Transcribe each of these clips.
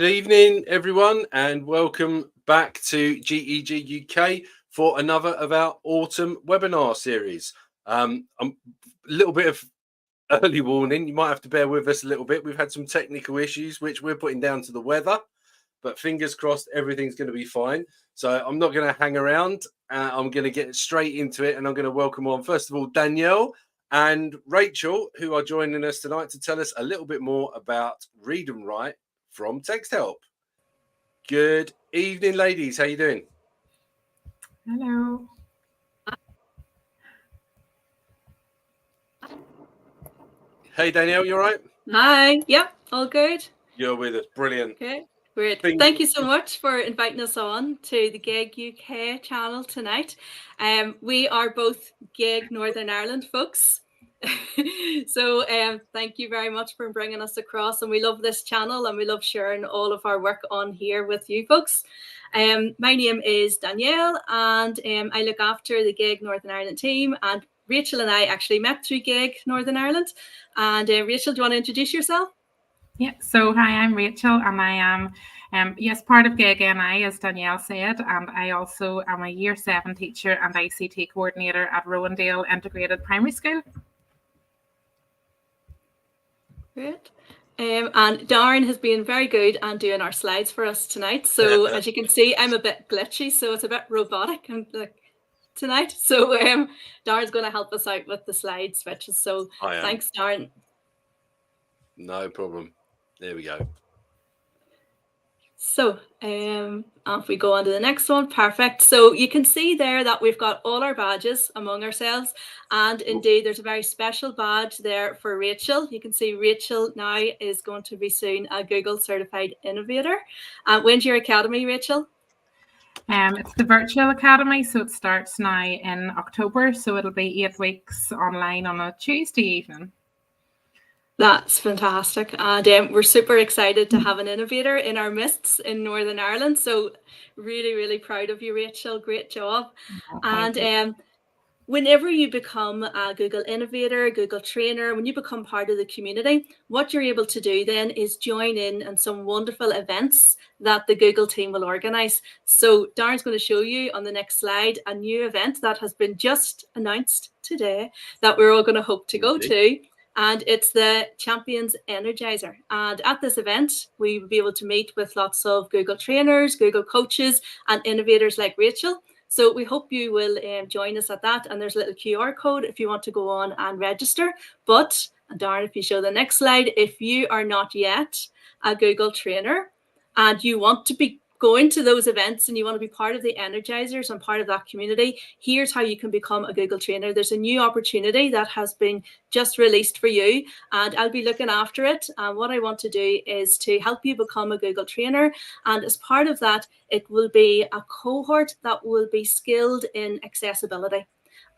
Good evening, everyone, and welcome back to GEG UK for another of our autumn webinar series. A little bit of early warning, you might have to bear with us a little bit. We've had some technical issues, which we're putting down to the weather, but fingers crossed everything's going to be fine. So I'm not going to hang around. I'm going to get straight into it, and I'm going to welcome on, first of all, Danielle and Rachel, who are joining us tonight to tell us a little bit more about Read and Write from Texthelp. Good evening, ladies. How you doing? Hello. Hey, Danielle, you all right? Hi. Yep, all good. You're with us. Brilliant. Okay, great. Thank you so much for inviting us on to the GEG UK channel tonight. We are both GEG Northern Ireland folks. So thank you very much for bringing us across, and we love this channel and we love sharing all of our work on here with you folks. My name is Danielle, and I look after the GEG Northern Ireland team, and Rachel and I actually met through GEG Northern Ireland. And Rachel, do you want to introduce yourself? Yeah, so hi, I'm Rachel, and I am part of GEG NI, as Danielle said, and I also am a Year 7 teacher and ICT coordinator at Rowandale Integrated Primary School. Great. And Darren has been very good and doing our slides for us tonight. So as you can see, I'm a bit glitchy, so it's a bit robotic tonight. So Darren's going to help us out with the slide switches. So thanks, Darren. No problem. There we go. So if we go on to the next one, perfect. So you can see there that we've got all our badges among ourselves, and indeed there's a very special badge there for Rachel. You can see Rachel now is going to be soon a Google Certified Innovator. When's your academy, Rachel? It's the virtual academy, so it starts now in October, so it'll be 8 weeks online on a Tuesday evening. That's fantastic, and we're super excited to have an innovator in our midst in Northern Ireland. So really, really proud of you, Rachel. Great job. And whenever you become a Google innovator, Google trainer, when you become part of the community, what you're able to do then is join in some wonderful events that the Google team will organize. So Darren's going to show you on the next slide a new event that has been just announced today that we're all going to hope to go to. And it's the Champions Energizer. And at this event, we will be able to meet with lots of Google trainers, Google coaches, and innovators like Rachel. So we hope you will join us at that. And there's a little QR code if you want to go on and register. But, Darren, if you show the next slide, if you are not yet a Google trainer and you want to be going to those events and you want to be part of the Energizers and part of that community, here's how you can become a Google trainer. There's a new opportunity that has been just released for you, and I'll be looking after it. And what I want to do is to help you become a Google trainer. And as part of that, it will be a cohort that will be skilled in accessibility.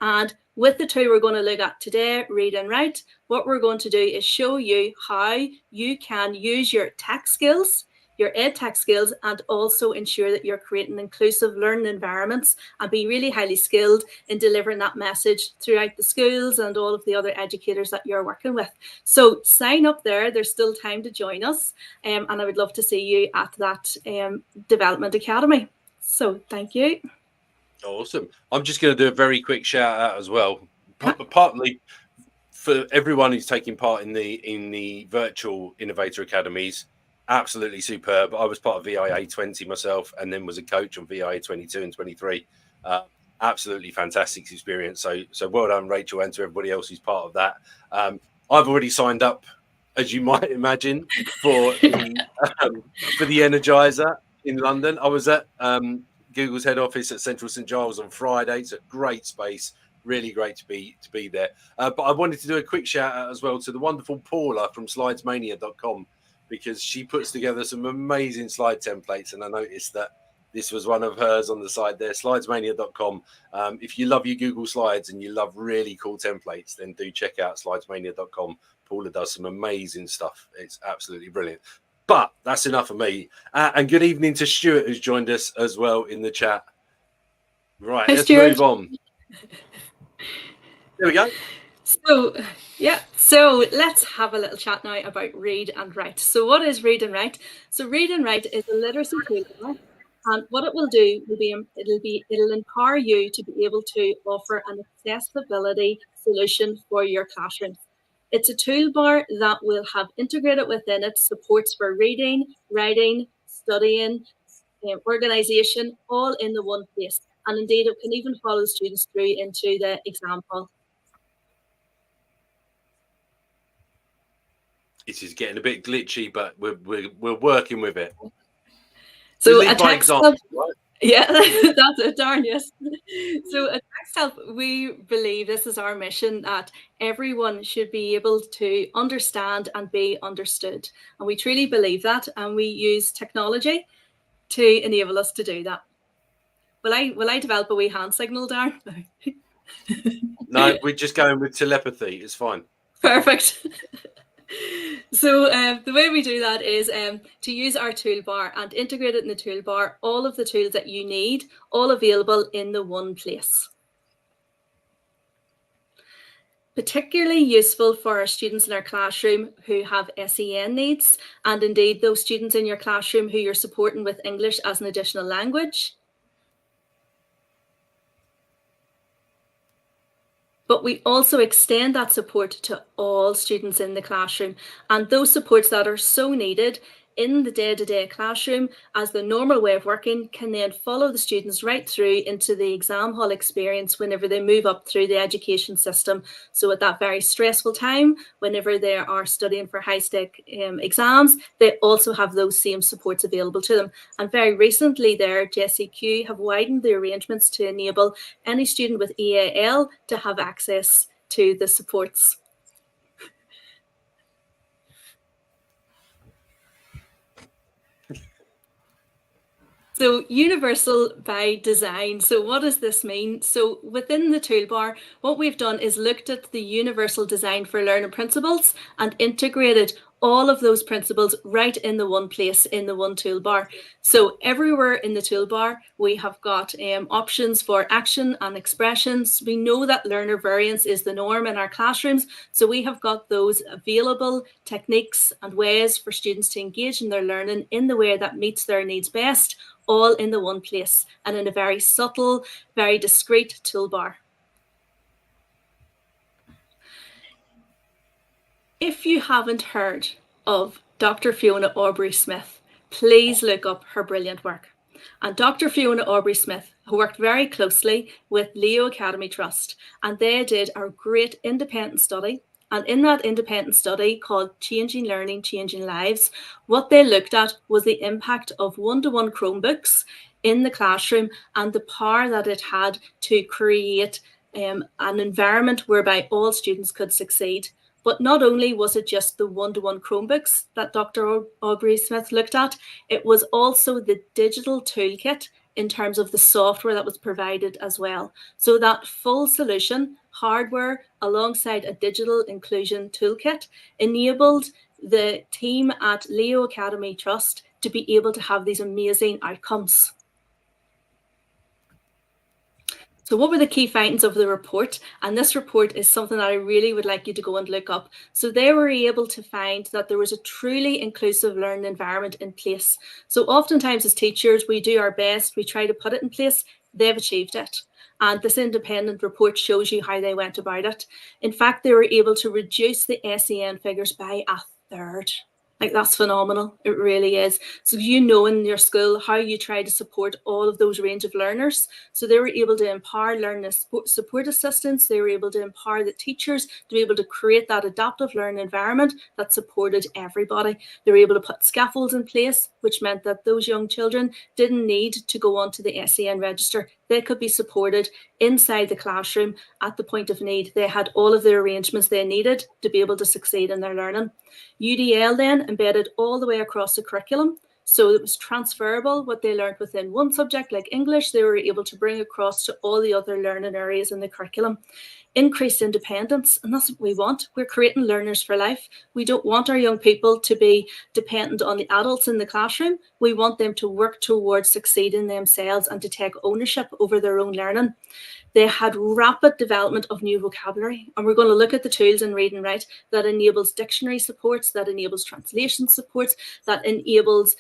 And with the two we're going to look at today, Read and Write, what we're going to do is show you how you can use your tech skills, your ed tech skills, and also ensure that you're creating inclusive learning environments and be really highly skilled in delivering that message throughout the schools and all of the other educators that you're working with. So sign up there. There's still time to join us. And I would love to see you at that Development Academy. So thank you. Awesome. I'm just going to do a very quick shout out as well, partly for everyone who's taking part in the virtual Innovator Academies. Absolutely superb. I was part of VIA 20 myself, and then was a coach on VIA 22 and 23. Absolutely fantastic experience. So well done, Rachel, and to everybody else who's part of that. I've already signed up, as you might imagine, for the Energizer in London. I was at Google's head office at Central St Giles on Friday. It's a great space. Really great to be there. But I wanted to do a quick shout out as well to the wonderful Paula from slidesmania.com, because she puts together some amazing slide templates, and I noticed that this was one of hers on the side there, slidesmania.com. If you love your Google Slides and you love really cool templates, then do check out slidesmania.com. Paula does some amazing stuff. It's absolutely brilliant. But that's enough of me. And good evening to Stuart, who's joined us as well in the chat. Right, let's move on. There we go. So let's have a little chat now about read and write. So what is read and write? So read and write is a literacy tool, and what it will do will be it'll empower you to be able to offer an accessibility solution for your classrooms. It's a toolbar that will have integrated within it supports for reading, writing, studying, organisation, all in the one place. And indeed, it can even follow students through into the exam hall. This is getting a bit glitchy, but we're working with it. So a Texthelp, right? Yeah, that's it, darn yes. So at Texthelp, we believe this is our mission, that everyone should be able to understand and be understood. And we truly believe that, and we use technology to enable us to do that. Will I develop a wee hand signal, Darren? No, we're just going with telepathy. It's fine. Perfect. So the way we do that is to use our toolbar and integrate it in the toolbar, all of the tools that you need, all available in the one place. Particularly useful for our students in our classroom who have SEN needs, and indeed those students in your classroom who you're supporting with English as an additional language. But we also extend that support to all students in the classroom, and those supports that are so needed in the day-to-day classroom as the normal way of working can then follow the students right through into the exam hall experience whenever they move up through the education system. So at that very stressful time, whenever they are studying for high-stake exams, they also have those same supports available to them. And very recently there, JCQ have widened the arrangements to enable any student with EAL to have access to the supports. So universal by design. So what does this mean? So within the toolbar, what we've done is looked at the universal design for learning principles and integrated all of those principles right in the one place, in the one toolbar. So everywhere in the toolbar, we have got options for action and expressions. We know that learner variance is the norm in our classrooms. So we have got those available techniques and ways for students to engage in their learning in the way that meets their needs best, all in the one place and in a very subtle, very discreet toolbar. If you haven't heard of Dr. Fiona Aubrey-Smith, please look up her brilliant work. And Dr. Fiona Aubrey-Smith, who worked very closely with Leo Academy Trust, and they did a great independent study. And in that independent study called Changing Learning, Changing Lives, what they looked at was the impact of one-to-one Chromebooks in the classroom and the power that it had to create an environment whereby all students could succeed. But not only was it just the one-to-one Chromebooks that Dr. Aubrey-Smith looked at, it was also the digital toolkit in terms of the software that was provided as well. So that full solution, hardware alongside a digital inclusion toolkit, enabled the team at Leo Academy Trust to be able to have these amazing outcomes. So what were the key findings of the report? And this report is something that I really would like you to go and look up. So they were able to find that there was a truly inclusive learning environment in place. So oftentimes as teachers, we do our best, we try to put it in place, they've achieved it. And this independent report shows you how they went about it. In fact, they were able to reduce the SEN figures by a third. Like, that's phenomenal. It really is. So you know in your school how you try to support all of those range of learners. So they were able to empower learning support assistants. They were able to empower the teachers to be able to create that adaptive learning environment that supported everybody. They were able to put scaffolds in place, which meant that those young children didn't need to go onto the SEN register. They could be supported inside the classroom at the point of need. They had all of the arrangements they needed to be able to succeed in their learning. UDL then embedded all the way across the curriculum. So it was transferable. What they learned within one subject like English, they were able to bring across to all the other learning areas in the curriculum. increased independence, and that's what we want. We're creating learners for life. We don't want our young people to be dependent on the adults in the classroom. We want them to work towards succeeding themselves and to take ownership over their own learning. They had rapid development of new vocabulary, and we're going to look at the tools in Read and Write that enables dictionary supports, that enables translation supports, that enables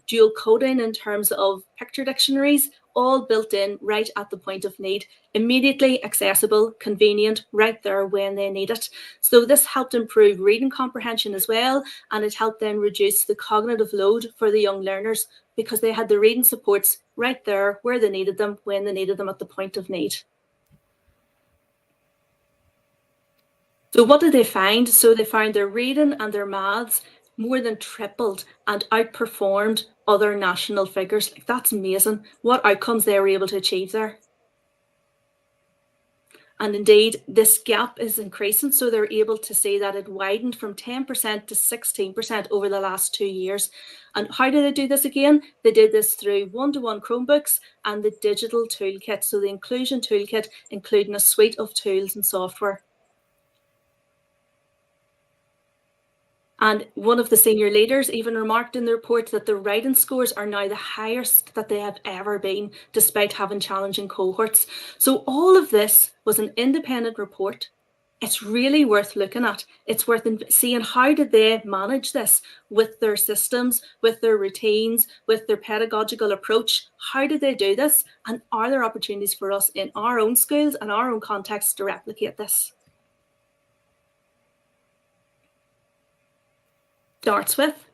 dual coding in terms of picture dictionaries, all built in right at the point of need, immediately accessible, convenient, right there when they need it. So this helped improve reading comprehension as well, and it helped then reduce the cognitive load for the young learners because they had the reading supports right there where they needed them, when they needed them at the point of need. So what did they find? So they found their reading and their maths more than tripled and outperformed other national figures. Like, that's amazing. What outcomes they were able to achieve there. And indeed, this gap is increasing. So they're able to see that it widened from 10% to 16% over the last 2 years. And how did they do this again? They did this through one-to-one Chromebooks and the digital toolkit. So the inclusion toolkit, including a suite of tools and software. And one of the senior leaders even remarked in the report that the writing scores are now the highest that they have ever been, despite having challenging cohorts. So all of this was an independent report. It's really worth looking at. It's worth seeing how did they manage this with their systems, with their routines, with their pedagogical approach. How did they do this? And are there opportunities for us in our own schools and our own contexts to replicate this? Starts with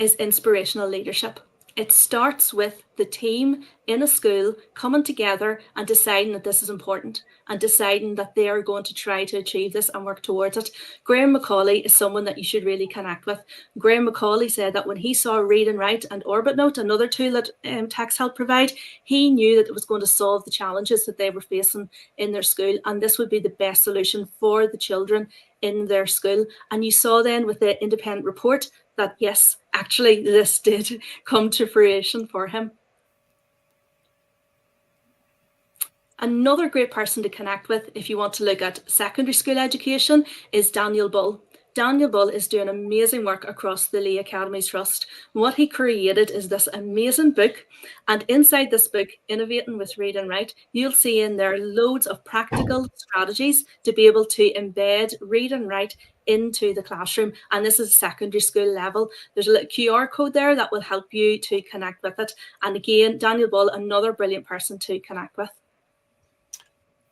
is inspirational leadership. It starts with the team in a school coming together and deciding that this is important and deciding that they are going to try to achieve this and work towards it. Graham Macaulay is someone that you should really connect with. Graham Macaulay said that when he saw Read and Write and Orbit Note, another tool that Texthelp provide, he knew that it was going to solve the challenges that they were facing in their school, and this would be the best solution for the children in their school. And you saw then with the independent report that yes, actually this did come to fruition for him. Another great person to connect with if you want to look at secondary school education is Daniel Bull. Daniel Bull is doing amazing work across the Lee Academies Trust. What he created is this amazing book, and inside this book, Innovating with Read and Write, you'll see in there loads of practical strategies to be able to embed Read and Write into the classroom, and this is secondary school level. There's a little QR code there that will help you to connect with it. And again, Daniel Bull, another brilliant person to connect with.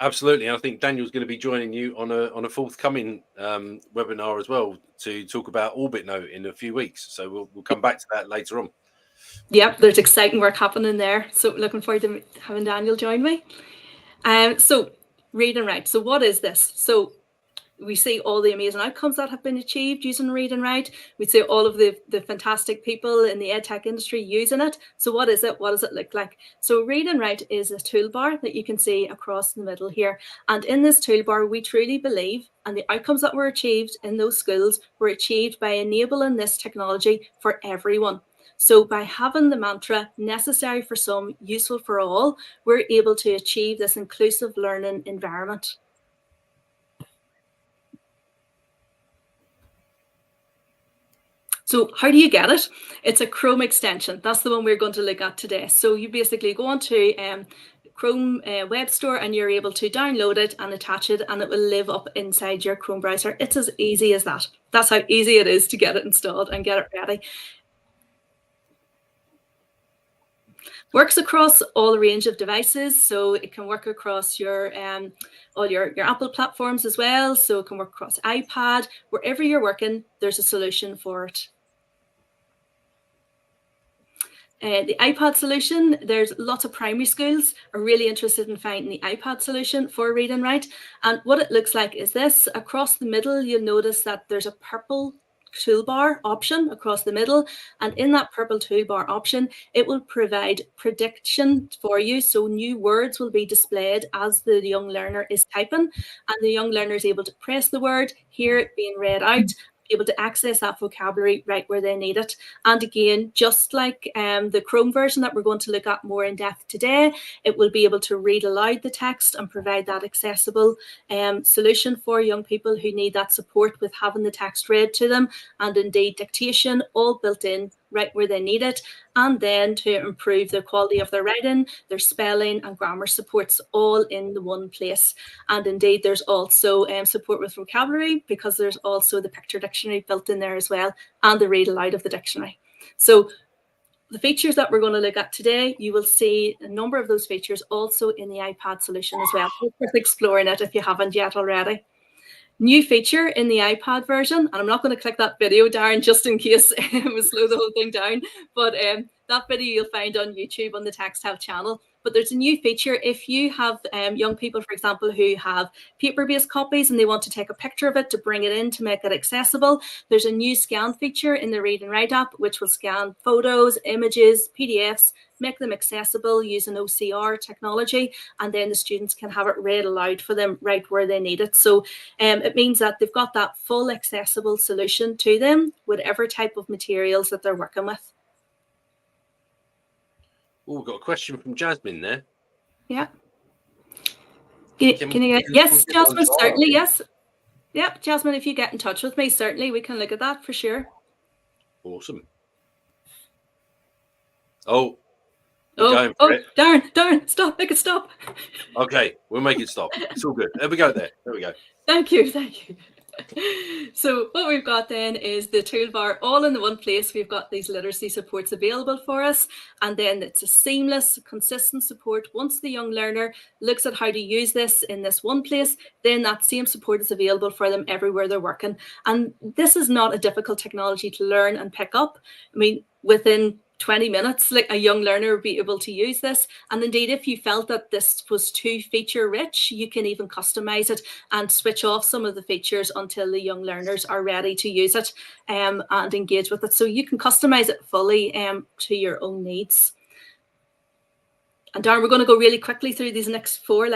Absolutely, and I think Daniel's going to be joining you on a forthcoming webinar as well to talk about Orbit Note in a few weeks. So we'll come back to that later on. Yep, there's exciting work happening there. So looking forward to having Daniel join me. So Read and Write. So what is this? So we see all the amazing outcomes that have been achieved using Read and Write. We see all of the fantastic people in the edtech industry using it. So what is it? What does it look like? So Read and Write is a toolbar that you can see across the middle here. And in this toolbar, we truly believe, and the outcomes that were achieved in those schools were achieved by enabling this technology for everyone. So by having the mantra, necessary for some, useful for all, we're able to achieve this inclusive learning environment. So how do you get it? It's a Chrome extension. That's the one we're going to look at today. So you basically go onto Chrome web store and you're able to download it and attach it, and it will live up inside your Chrome browser. It's as easy as that. That's how easy it is to get it installed and get it ready. Works across all the range of devices, so it can work across your all your Apple platforms as well. So it can work across iPad. Wherever you're working, there's a solution for it. The iPad solution, there's lots of primary schools are really interested in finding the iPad solution for Read and Write. And what it looks like is this. Across the middle, you'll notice that there's a purple toolbar option across the middle, and in that purple toolbar option it will provide prediction for you. So new words will be displayed as the young learner is typing, and the young learner is able to press the word, hear it being read out, be able to access that vocabulary right where they need it. And again, just like the Chrome version that we're going to look at more in depth today, it will be able to read aloud the text and provide that accessible solution for young people who need that support with having the text read to them, and indeed dictation, all built in right where they need it, and then to improve the quality of their writing, their spelling and grammar supports all in the one place. And indeed there's also support with vocabulary, because there's also the picture dictionary built in there as well, and the read aloud of the dictionary. So the features that we're going to look at today, you will see a number of those features also in the iPad solution as well. It's worth exploring it if you haven't yet already. New feature in the iPad version, and I'm not going to click that video, Darren, just in case it will slow the whole thing down, but that video you'll find on YouTube on the Texthelp channel. But there's a new feature if you have young people, for example, who have paper-based copies and they want to take a picture of it to bring it in to make it accessible. There's a new scan feature in the Read and Write app, which will scan photos, images, PDFs, make them accessible using OCR technology, and then the students can have it read aloud for them right where they need it. So it means that they've got that full accessible solution to them, whatever type of materials that they're working with. Oh, we've got a question from Jasmine there. Yeah. Can you get, yes, Jasmine, certainly, yes. Yep, Jasmine, if you get in touch with me, certainly we can look at that for sure. Awesome. Oh, Darren, stop, make it stop. Okay, we'll make it stop. It's all good. There we go. There we go. Thank you. So what we've got then is the toolbar all in the one place. We've got these literacy supports available for us, and then it's a seamless, consistent support. Once the young learner looks at how to use this in this one place, then that same support is available for them everywhere they're working. And this is not a difficult technology to learn and pick up. I mean, within 20 minutes, like a young learner would be able to use this. And indeed, if you felt that this was too feature rich, you can even customize it and switch off some of the features until the young learners are ready to use it and engage with it. So you can customize it fully to your own needs. And Darren, we're going to go really quickly through these next four.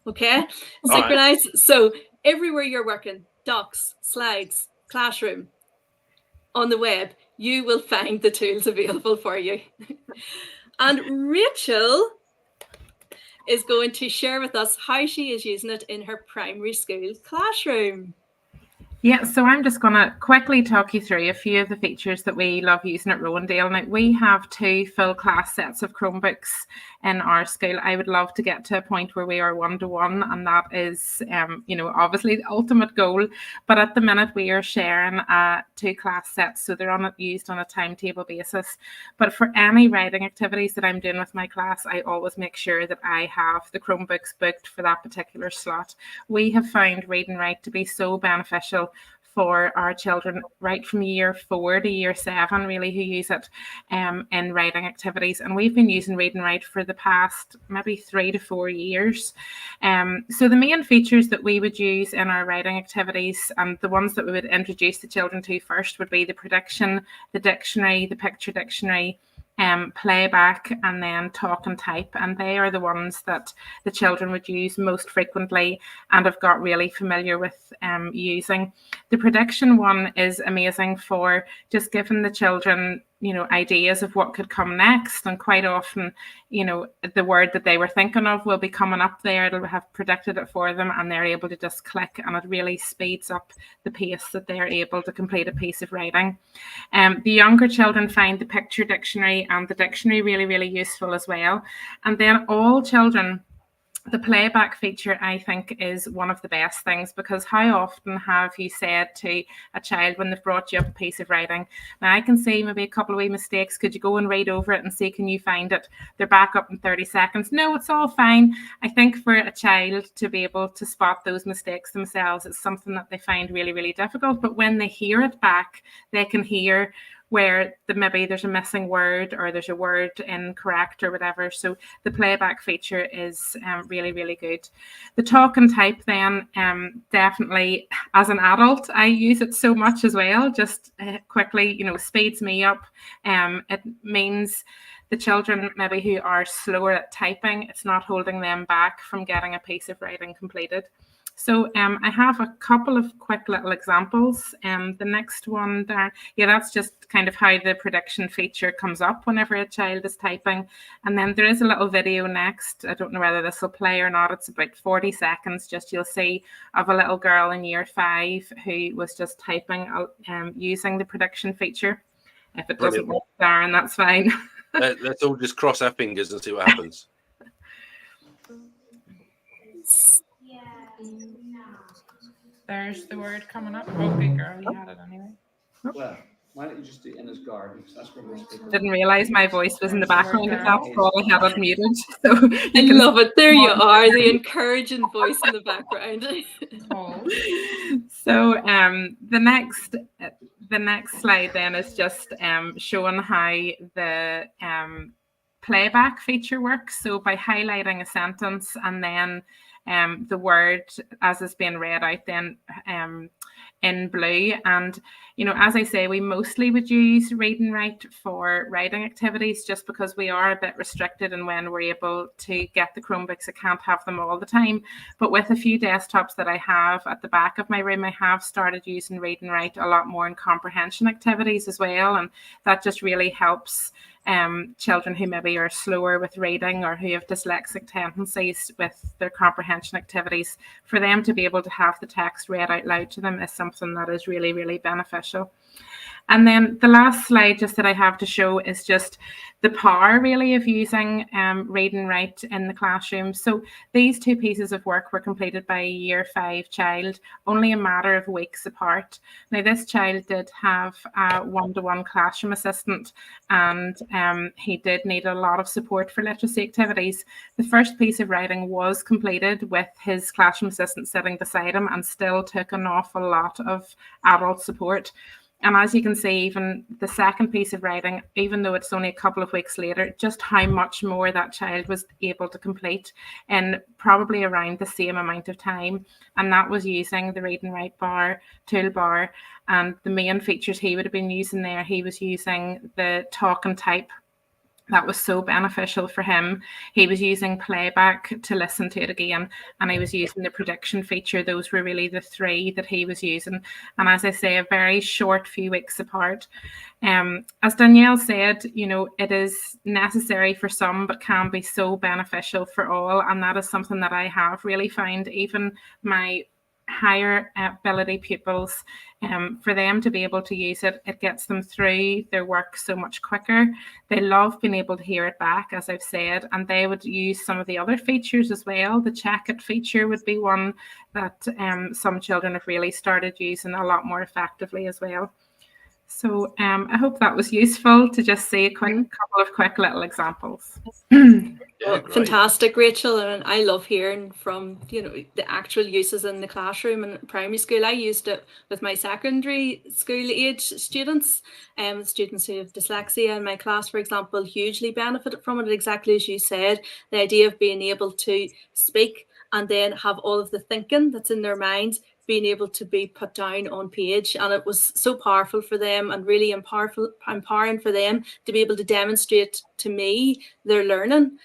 Okay. Synchronize. Right. So everywhere you're working, docs, slides, classroom, on the web, you will find the tools available for you. And Rachel is going to share with us how she is using it in her primary school classroom. Yeah, so I'm just going to quickly talk you through a few of the features that we love using at Rowandale. Now, we have 2 full class sets of Chromebooks in our school. I would love to get to a point where we are 1-to-1, and that is, obviously the ultimate goal. But at the minute, we are sharing 2 class sets, so they're used on a timetable basis. But for any writing activities that I'm doing with my class, I always make sure that I have the Chromebooks booked for that particular slot. We have found Read and Write to be so beneficial for our children right from year 4 to year 7, really, who use it in writing activities. And we've been using Read and Write for the past maybe 3 to 4 years. So the main features that we would use in our writing activities, and the ones that we would introduce the children to first, would be the prediction, the dictionary, the picture dictionary, playback, and then talk and type. And they are the ones that the children would use most frequently and have got really familiar with using. The prediction one is amazing for just giving the children ideas of what could come next. And quite often, the word that they were thinking of will be coming up there. It'll have predicted it for them, and they're able to just click, and it really speeds up the pace that they're able to complete a piece of writing. The younger children find the picture dictionary and the dictionary really, really useful as well. And then all children, the playback feature, I think, is one of the best things, because how often have you said to a child when they've brought you up a piece of writing, now I can see maybe a couple of wee mistakes, could you go and read over it and see, can you find it? They're back up in 30 seconds. No, it's all fine. I think for a child to be able to spot those mistakes themselves, it's something that they find really, really difficult. But when they hear it back, they can hear where maybe there's a missing word or there's a word incorrect or whatever. So the playback feature is really, really good. The talk and type then, definitely as an adult, I use it so much as well, just quickly, speeds me up. It means the children maybe who are slower at typing, it's not holding them back from getting a piece of writing completed. So I have a couple of quick little examples. The next one there, yeah, that's just kind of how the prediction feature comes up whenever a child is typing. And then there is a little video next. I don't know whether this will play or not. It's about 40 seconds, just you'll see, of a little girl in year 5 who was just typing using the prediction feature. If it doesn't work, Darren, that's fine. Let's all just cross our fingers and see what happens. There's the word coming up. Oh, good girl, you had it anyway. Well, why don't you just do in his garden? Because that's where most people. Didn't realise my voice was in the background of that, so I had it muted. So I love it. There you are, the encouraging voice in the background. So the next slide then is just showing how the playback feature works. So by highlighting a sentence and then the word as is being read out then in blue. And, you know, as I say, we mostly would use read and write for writing activities just because we are a bit restricted in when we're able to get the Chromebooks. I can't have them all the time. But with a few desktops that I have at the back of my room, I have started using read and write a lot more in comprehension activities as well. And that just really helps children who maybe are slower with reading or who have dyslexic tendencies with their comprehension activities, for them to be able to have the text read out loud to them is something that is really, really beneficial. And then the last slide just that I have to show is just the power really of using read and write in the classroom. So these two pieces of work were completed by a year 5 child, only a matter of weeks apart. Now this child did have a one-to-one classroom assistant, and he did need a lot of support for literacy activities. The first piece of writing was completed with his classroom assistant sitting beside him and still took an awful lot of adult support. And as you can see, even the second piece of writing, even though it's only a couple of weeks later, just how much more that child was able to complete in probably around the same amount of time. And that was using the read and write bar, toolbar, and the main features he would have been using there. He was using the talk and type. That was so beneficial for him. He was using playback to listen to it again, and he was using the prediction feature. Those were really the 3 that he was using. And as I say, a very short few weeks apart. As Danielle said, you know, it is necessary for some, but can be so beneficial for all. And that is something that I have really found, even my higher ability pupils, for them to be able to use it, it gets them through their work so much quicker. They love being able to hear it back, as I've said, and they would use some of the other features as well. The check it feature would be one that some children have really started using a lot more effectively as well. So I hope that was useful to just see a couple of quick little examples. Well, fantastic, Rachel, and I love hearing from, you know, the actual uses in the classroom and primary school. I used it with my secondary school age students, students who have dyslexia in my class, for example, hugely benefited from it, exactly as you said. The idea of being able to speak and then have all of the thinking that's in their minds being able to be put down on page, and it was so powerful for them and really empowering for them to be able to demonstrate to me their learning,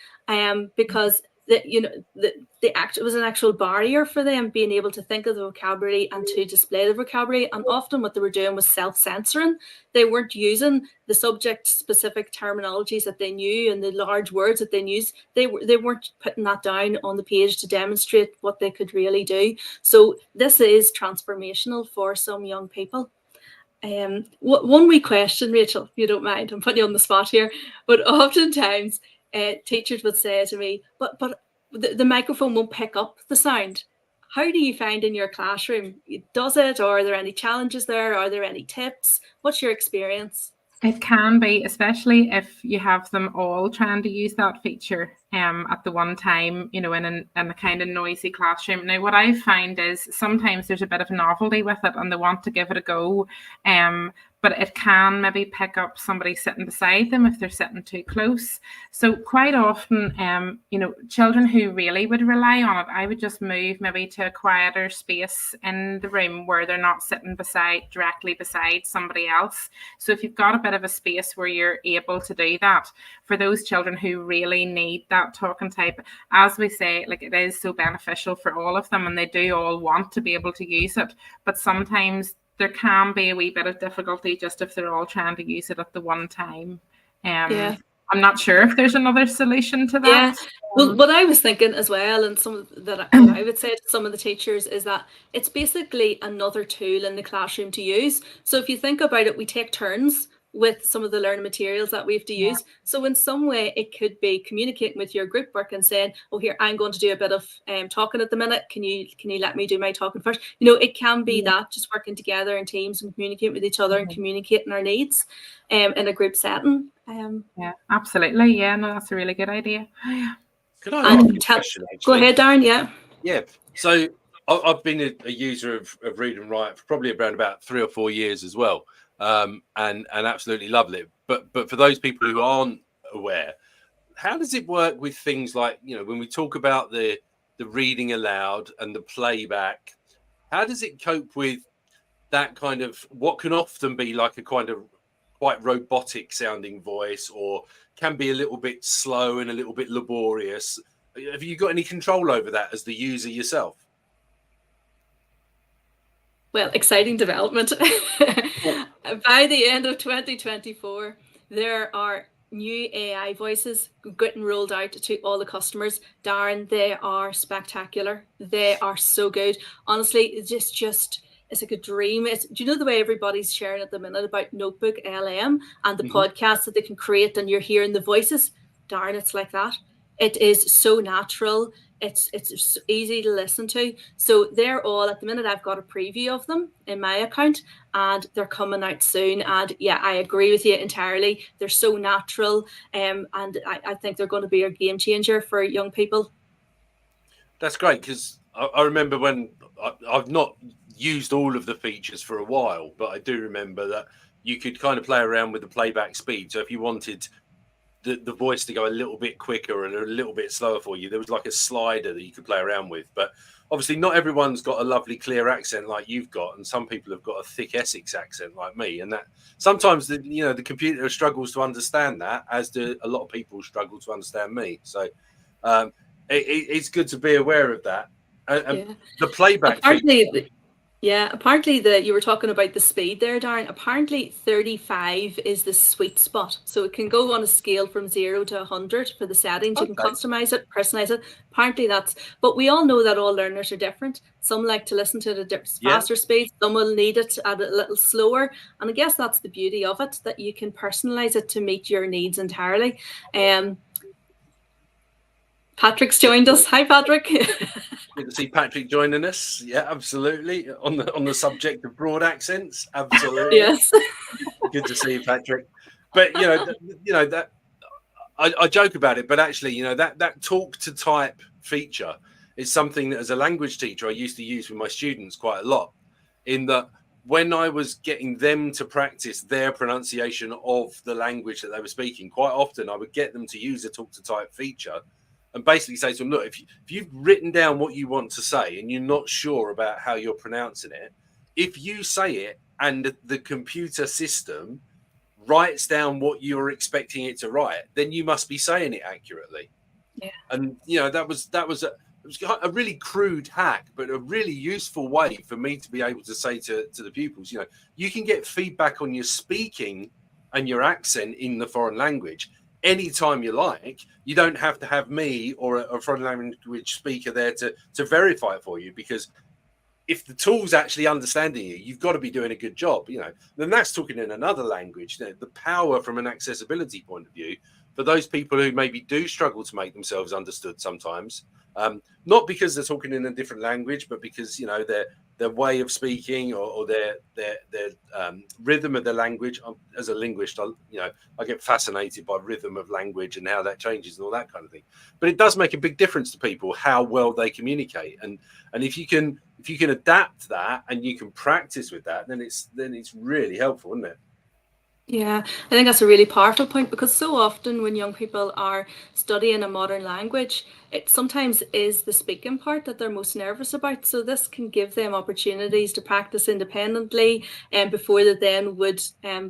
because it was an actual barrier for them being able to think of the vocabulary and to display the vocabulary. And often what they were doing was self-censoring. They weren't using the subject-specific terminologies that they knew and the large words that they knew. They weren't putting that down on the page to demonstrate what they could really do. So this is transformational for some young people. One wee question, Rachel, if you don't mind, I'm putting you on the spot here, but oftentimes teachers would say to me, but the microphone won't pick up the sound. How do you find in your classroom? Does it, or are there any challenges there? Are there any tips? What's your experience? It can be, especially if you have them all trying to use that feature at the one time, you know, in a kind of noisy classroom. Now, what I find is sometimes there's a bit of novelty with it and they want to give it a go. but it can maybe pick up somebody sitting beside them if they're sitting too close. So quite often, children who really would rely on it, I would just move maybe to a quieter space in the room where they're not sitting directly beside somebody else. So if you've got a bit of a space where you're able to do that, for those children who really need that talking type, as we say, like, it is so beneficial for all of them, and they do all want to be able to use it. But sometimes there can be a wee bit of difficulty just if they're all trying to use it at the one time. I'm not sure if there's another solution to that. Yeah. Well, what I was thinking as well, and what I would say to some of the teachers, is that it's basically another tool in the classroom to use. So if you think about it, we take turns with some of the learning materials that we have to use. So in some way, it could be communicating with your group work and saying, oh, here, I'm going to do a bit of talking at the minute. Can you let me do my talking first? It can be that, just working together in teams and communicating with each other and communicating our needs in a group setting. Yeah, absolutely. Yeah, no, that's a really good idea. Could I ask a question, Go ahead, Darren. Yeah. So I've been a user of Read and Write for probably around about 3 or 4 years as well. And absolutely love it. But for those people who aren't aware, how does it work with things like, when we talk about the reading aloud and the playback, how does it cope with that kind of what can often be like a kind of quite robotic sounding voice, or can be a little bit slow and a little bit laborious? Have you got any control over that as the user yourself? Well, exciting development. By the end of 2024, there are new AI voices getting rolled out to all the customers. Darren, they are spectacular. They are so good. Honestly, it's like a dream. Do you know the way everybody's sharing at the minute about Notebook LM and the podcasts that they can create, and you're hearing the voices? Darren, it's like that. It is so natural. It's easy to listen to. So they're all, at the minute, I've got a preview of them in my account, and they're coming out soon. And yeah, I agree with you entirely. They're so natural, and I think they're going to be a game changer for young people. That's great, because I remember when I've not used all of the features for a while, but I do remember that you could kind of play around with the playback speed. So if you wanted the voice to go a little bit quicker and a little bit slower for you, there was like a slider that you could play around with. But obviously not everyone's got a lovely clear accent like you've got, and some people have got a thick Essex accent like me, and that sometimes the computer struggles to understand that, as do a lot of people struggle to understand me. So it's good to be aware of that. And the playback apparently you were talking about the speed there, Darren. Apparently 35 is the sweet spot. So it can go on a scale from 0 to 100 for the settings. You can customize it, personalize it. Apparently but we all know that all learners are different. Some like to listen to it at a faster speed. Some will need it at a little slower. And I guess that's the beauty of it, that you can personalize it to meet your needs entirely. Patrick's joined us. Hi, Patrick. Good to see Patrick joining us. Yeah, absolutely. On the subject of broad accents, absolutely. Yes. Good to see you, Patrick. But that I joke about it, but actually, that talk to type feature is something that, as a language teacher, I used to use with my students quite a lot. In that, when I was getting them to practice their pronunciation of the language that they were speaking, quite often I would get them to use a talk to type feature. And basically say to them, look, if you've written down what you want to say and you're not sure about how you're pronouncing it, if you say it and the computer system writes down what you're expecting it to write, then you must be saying it accurately. Yeah. And, that was a really crude hack, but a really useful way for me to be able to say to the pupils, you can get feedback on your speaking and your accent in the foreign language anytime you like. You don't have to have me or a foreign language speaker there to verify it for you, because if the tool's actually understanding you, you've got to be doing a good job. Then that's talking in another language. The power from an accessibility point of view for those people who maybe do struggle to make themselves understood sometimes, not because they're talking in a different language, but because they're their way of speaking or their rhythm of their language. As a linguist, I get fascinated by rhythm of language and how that changes and all that kind of thing. But it does make a big difference to people how well they communicate, and if you can adapt that and you can practice with that, then it's really helpful, isn't it? Yeah, I think that's a really powerful point, because so often when young people are studying a modern language, it sometimes is the speaking part that they're most nervous about. So this can give them opportunities to practice independently, and before they then would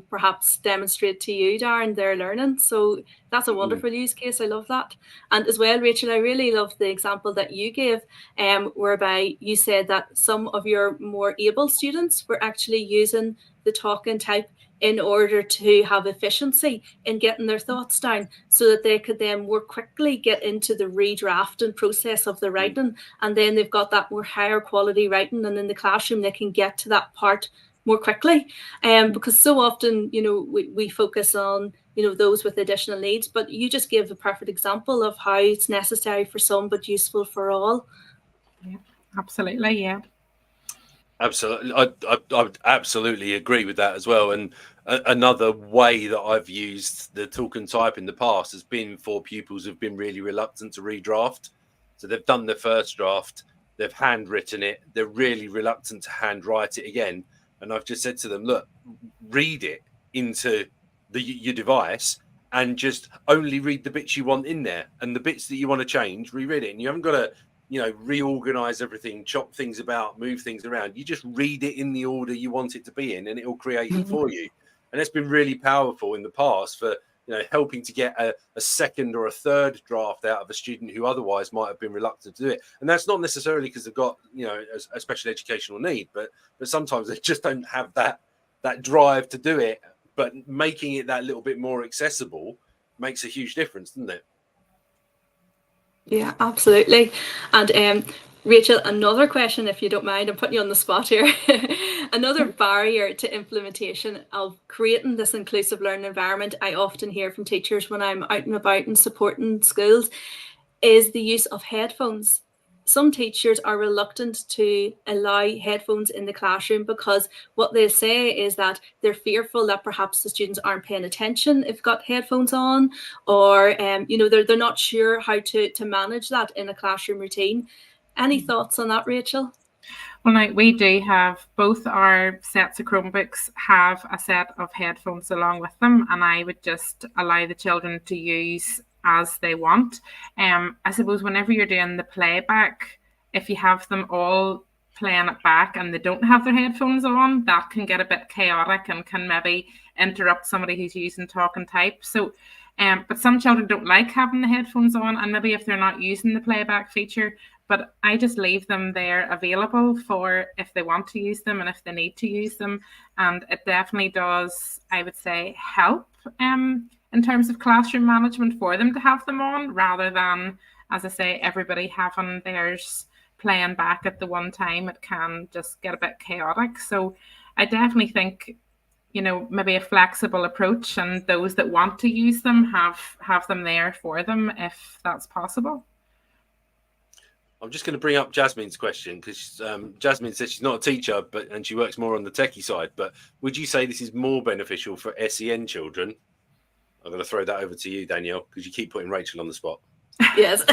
perhaps demonstrate to you, Darren, their learning. So that's a wonderful use case. I love that. And as well, Rachel, I really love the example that you gave, whereby you said that some of your more able students were actually using the talk and type in order to have efficiency in getting their thoughts down, so that they could then more quickly get into the redrafting process of the writing, and then they've got that more higher quality writing, and in the classroom they can get to that part more quickly. Because so often, we focus on those with additional needs, but you just gave a perfect example of how it's necessary for some but useful for all. Yeah, absolutely. Yeah. Absolutely, I would absolutely agree with that as well. And another way that I've used the talk and type in the past has been for pupils who've been really reluctant to redraft. So they've done their first draft, they've handwritten it, they're really reluctant to handwrite it again. And I've just said to them, look, read it into your device and just only read the bits you want in there, and the bits that you want to change, reread it. And you haven't got to reorganize everything, chop things about, move things around. You just read it in the order you want it to be in, and it will create it for you. And it's been really powerful in the past for helping to get a second or a third draft out of a student who otherwise might have been reluctant to do it. And that's not necessarily because they've got a special educational need, but sometimes they just don't have that drive to do it. But making it that little bit more accessible makes a huge difference, doesn't it? Yeah, absolutely. And Rachel, another question, if you don't mind, I'm putting you on the spot here. Another barrier to implementation of creating this inclusive learning environment I often hear from teachers when I'm out and about and supporting schools is the use of headphones. Some teachers are reluctant to allow headphones in the classroom because what they say is that they're fearful that perhaps the students aren't paying attention if got headphones on, or they're not sure how to manage that in a classroom routine. Any thoughts on that, Rachel? Well, now we do have both our sets of Chromebooks have a set of headphones along with them, and I would just allow the children to use as they want. I suppose whenever you're doing the playback, if you have them all playing it back and they don't have their headphones on, that can get a bit chaotic and can maybe interrupt somebody who's using talk and type. So, but some children don't like having the headphones on, and maybe if they're not using the playback feature, but I just leave them there available for if they want to use them and if they need to use them. And it definitely does, I would say, help in terms of classroom management for them to have them on, rather than, as I say, everybody having theirs playing back at the one time. It can just get a bit chaotic. So I definitely think, maybe a flexible approach, and those that want to use them have them there for them if that's possible. I'm just going to bring up Jasmine's question, because Jasmine says she's not a teacher, and she works more on the techie side. But would you say this is more beneficial for SEN children? I'm going to throw that over to you, Danielle, because you keep putting Rachel on the spot. Yes.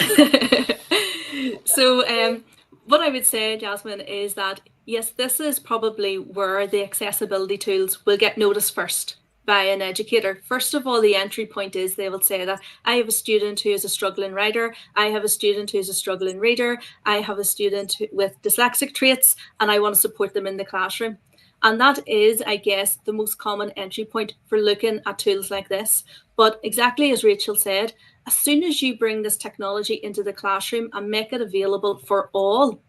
So what I would say, Jasmine, is that, yes, this is probably where the accessibility tools will get noticed first by an educator. First of all, the entry point is they will say that I have a student who is a struggling writer, I have a student who is a struggling reader, I have a student with dyslexic traits, and I want to support them in the classroom. And that is, I guess, the most common entry point for looking at tools like this. But exactly as Rachel said, as soon as you bring this technology into the classroom and make it available for all,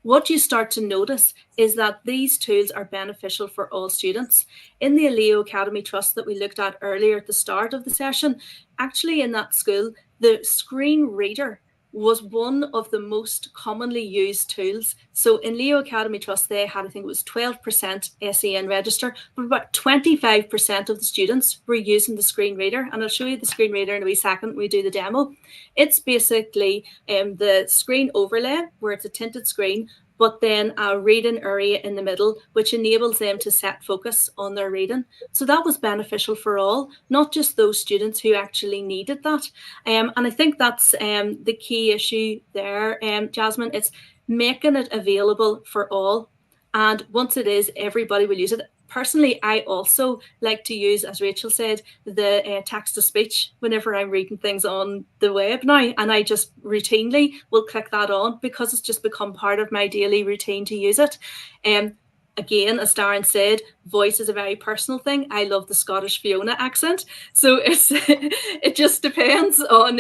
what you start to notice is that these tools are beneficial for all students. In the Aleo Academy Trust that we looked at earlier at the start of the session, actually in that school, the screen reader was one of the most commonly used tools. So in Leo Academy Trust, they had, I think it was 12% SEN register, but about 25% of the students were using the screen reader. And I'll show you the screen reader in a wee second when we do the demo. It's basically the screen overlay, where it's a tinted screen, but then a reading area in the middle, which enables them to set focus on their reading. So that was beneficial for all, not just those students who actually needed that. And I think that's the key issue there, Jasmine. It's making it available for all. And once it is, everybody will use it. Personally, I also like to use, as Rachel said, the text-to-speech whenever I'm reading things on the web now, and I just routinely will click that on because it's just become part of my daily routine to use it. Again, as Darren said, voice is a very personal thing. I love the Scottish Fiona accent, so it just depends on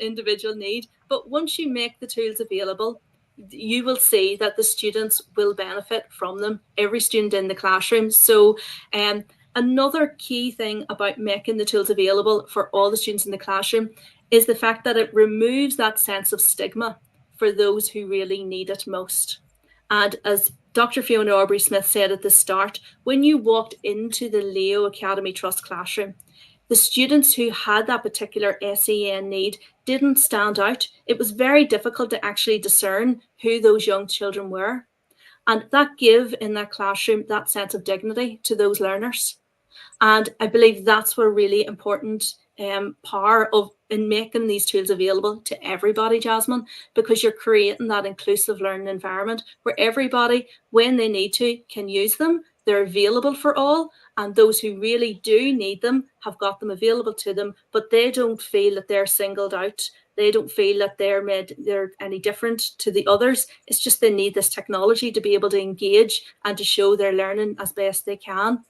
individual need. But once you make the tools available, you will see that the students will benefit from them, every student in the classroom. So another key thing about making the tools available for all the students in the classroom is the fact that it removes that sense of stigma for those who really need it most. And as Dr. Fiona Aubrey-Smith said at the start, when you walked into the Leo Academy Trust classroom, the students who had that particular SEN need didn't stand out. It was very difficult to actually discern who those young children were. And that gave in that classroom that sense of dignity to those learners. And I believe that's where really important power in making these tools available to everybody, Jasmine, because you're creating that inclusive learning environment where everybody, when they need to, can use them. They're available for all, and those who really do need them have got them available to them, but they don't feel that they're singled out. They don't feel that they're any different to the others. It's just they need this technology to be able to engage and to show their learning as best they can.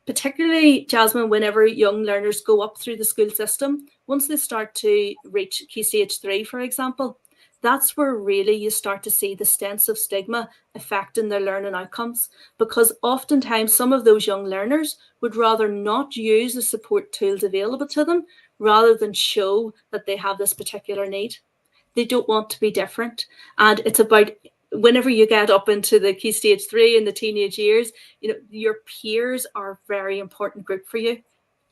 Particularly, Jasmine, whenever young learners go up through the school system, once they start to reach Key Stage 3, for example, that's where really you start to see the sense of stigma affecting their learning outcomes, because oftentimes some of those young learners would rather not use the support tools available to them rather than show that they have this particular need. They don't want to be different. And it's about whenever you get up into the Key Stage 3 in the teenage years, your peers are a very important group for you.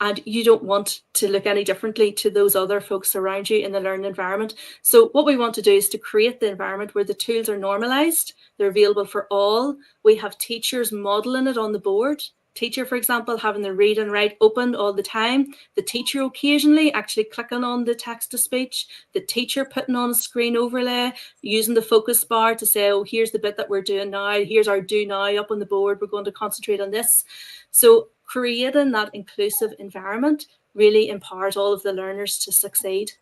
And you don't want to look any differently to those other folks around you in the learning environment. So what we want to do is to create the environment where the tools are normalized, they're available for all. We have teachers modeling it on the board. Teacher, for example, having the read and write open all the time. The teacher occasionally actually clicking on the text-to-speech. The teacher putting on a screen overlay, using the focus bar to say, oh, here's the bit that we're doing now. Here's our do now up on the board. We're going to concentrate on this. So creating that inclusive environment really empowers all of the learners to succeed.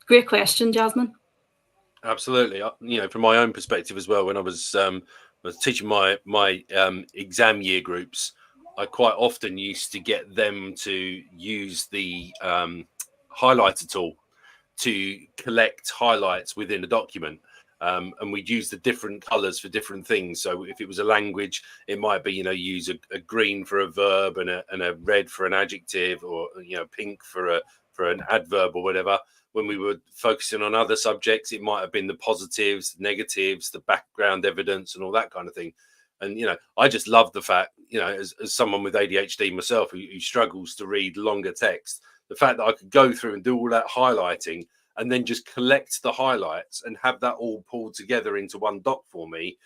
Great question, Jasmine. Absolutely. From my own perspective as well, when I was teaching my exam year groups, I quite often used to get them to use the highlighter tool to collect highlights within a document. And we'd use the different colors for different things. So if it was a language, it might be, use a green for a verb and a red for an adjective, or, pink for an adverb or whatever. When we were focusing on other subjects, it might have been the positives, the negatives, the background evidence and all that kind of thing. And, I just love the fact, as someone with ADHD myself who struggles to read longer text, the fact that I could go through and do all that highlighting and then just collect the highlights and have that all pulled together into one doc for me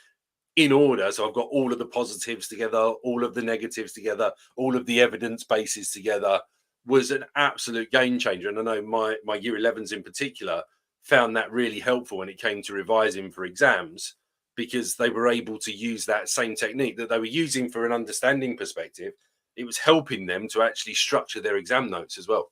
in order. So I've got all of the positives together, all of the negatives together, all of the evidence bases together, was an absolute game changer. And I know my year 11s in particular found that really helpful when it came to revising for exams, because they were able to use that same technique that they were using for an understanding perspective. It was helping them to actually structure their exam notes as well.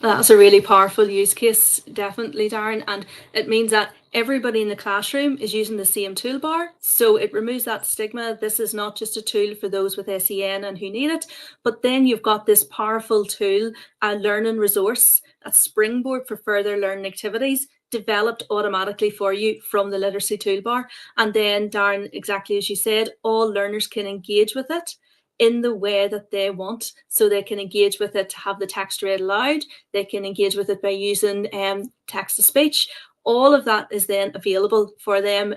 That's a really powerful use case, definitely, Darren. And it means that everybody in the classroom is using the same toolbar. So it removes that stigma. This is not just a tool for those with SEN and who need it, but then you've got this powerful tool, a learning resource, a springboard for further learning activities developed automatically for you from the literacy toolbar. And then, Darren, exactly as you said, all learners can engage with it in the way that they want. So they can engage with it to have the text read aloud. They can engage with it by using text-to-speech. All of that is then available for them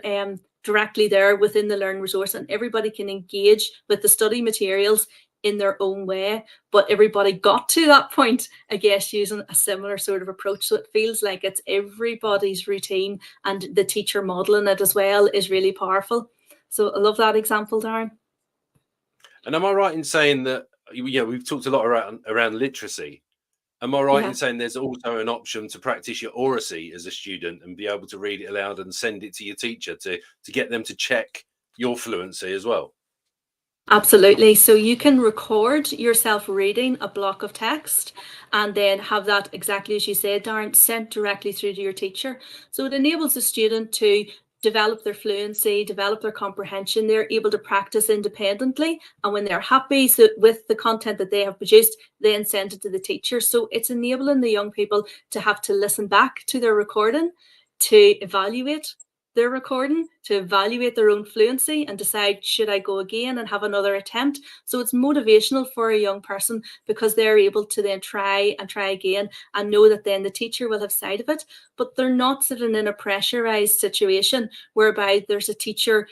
directly there within the Learn resource, and everybody can engage with the study materials in their own way, but everybody got to that point, I guess, using a similar sort of approach. So it feels like it's everybody's routine, and the teacher modeling it as well is really powerful. So I love that example, Darren. And am I right in saying that, we've talked a lot around literacy. Am I right in saying there's also an option to practice your oracy as a student and be able to read it aloud and send it to your teacher to get them to check your fluency as well? Absolutely. So you can record yourself reading a block of text and then have that, exactly as you said, Darren, sent directly through to your teacher. So it enables the student to develop their fluency, develop their comprehension. They're able to practice independently. And when they're happy with the content that they have produced, then send it to the teacher. So it's enabling the young people to have to listen back to their recording, to evaluate their recording, to evaluate their own fluency and decide, should I go again and have another attempt? So it's motivational for a young person because they're able to then try and try again and know that then the teacher will have sight of it, but they're not sitting in a pressurized situation whereby there's a teacher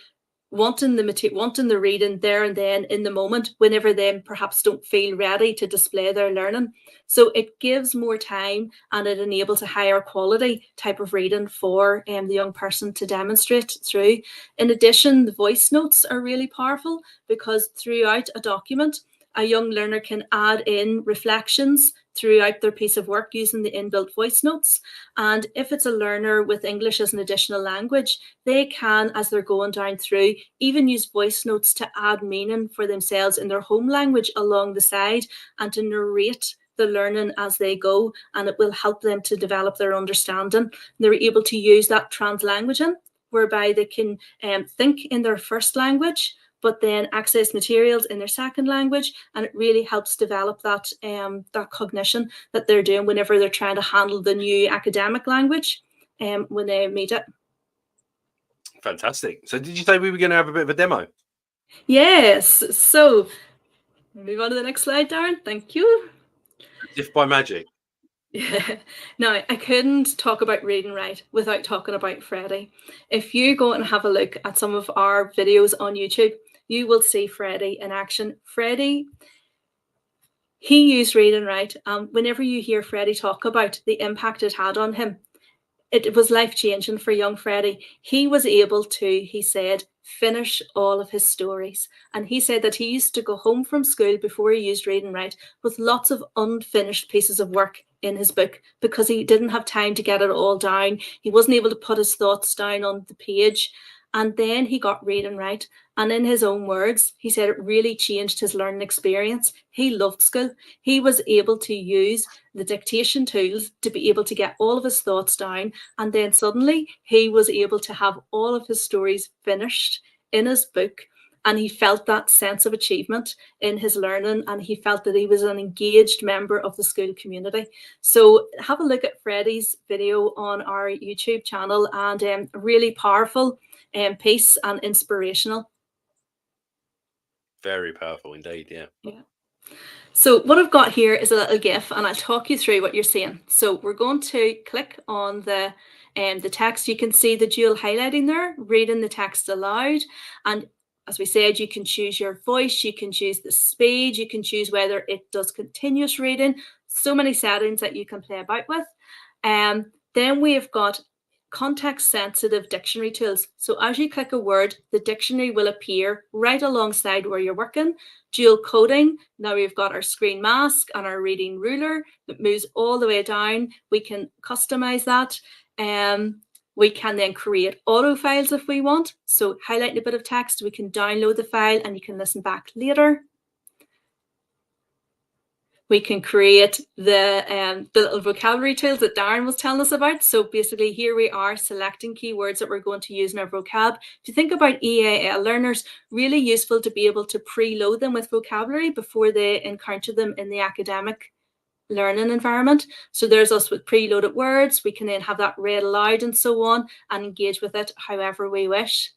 wanting the reading there and then in the moment, whenever they perhaps don't feel ready to display their learning. So it gives more time and it enables a higher quality type of reading for the young person to demonstrate through. In addition, the voice notes are really powerful because throughout a document, a young learner can add in reflections throughout their piece of work using the inbuilt voice notes. And if it's a learner with English as an additional language, they can, as they're going down through, even use voice notes to add meaning for themselves in their home language along the side and to narrate the learning as they go, and it will help them to develop their understanding. They're able to use that translanguaging, whereby they can think in their first language, but then access materials in their second language, and it really helps develop that that cognition that they're doing whenever they're trying to handle the new academic language when they meet it. Fantastic. So did you say we were going to have a bit of a demo? Yes. So move on to the next slide, Darren. Thank you. As if by magic. Yeah. Now, I couldn't talk about reading right without talking about Freddie. If you go and have a look at some of our videos on YouTube, you will see Freddie in action. Freddie, he used reading right. Whenever you hear Freddie talk about the impact it had on him, it was life-changing for young Freddie. He was able to, he said, finish all of his stories. And he said that he used to go home from school before he used reading right with lots of unfinished pieces of work in his book because he didn't have time to get it all down. He wasn't able to put his thoughts down on the page. And then he got reading right. And in his own words, he said it really changed his learning experience. He loved school. He was able to use the dictation tools to be able to get all of his thoughts down. And then suddenly he was able to have all of his stories finished in his book. And he felt that sense of achievement in his learning, and he felt that he was an engaged member of the school community. So have a look at Freddie's video on our YouTube channel, and really powerful piece and inspirational. Very powerful indeed, yeah. So what I've got here is a little GIF, and I'll talk you through what you're seeing. So we're going to click on the text. You can see the dual highlighting there, reading the text aloud. And as we said, you can choose your voice, you can choose the speed, you can choose whether it does continuous reading. So many settings that you can play about with. Then we've got context-sensitive dictionary tools. So as you click a word, the dictionary will appear right alongside where you're working. Dual coding. Now we've got our screen mask and our reading ruler that moves all the way down. We can customize that. We can then create auto files if we want. So highlighting a bit of text, we can download the file and you can listen back later. We can create the little vocabulary tools that Darren was telling us about. So basically here we are selecting keywords that we're going to use in our vocab. If you think about EAL learners, really useful to be able to preload them with vocabulary before they encounter them in the academic learning environment. So there's us with preloaded words. We can then have that read aloud and so on and engage with it however we wish.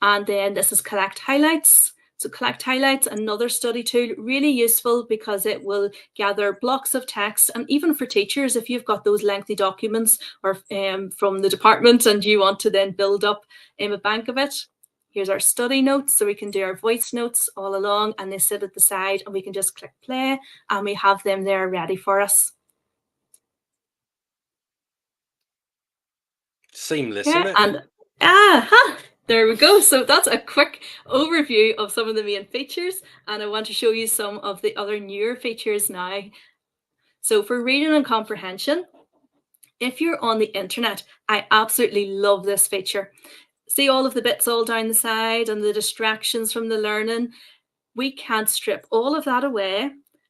And then this is collect highlights. So collect highlights, another study tool, really useful because it will gather blocks of text. And even for teachers, if you've got those lengthy documents or from the department and you want to then build up a bank of it, Here's our study notes, so we can do our voice notes all along, and they sit at the side, and we can just click play, and we have them there ready for us. Seamless, Yeah, isn't it? And there we go. So that's a quick overview of some of the main features, and I want to show you some of the other newer features now. So for reading and comprehension, if you're on the internet, I absolutely love this feature. See all of the bits all down the side and the distractions from the learning? We can strip all of that away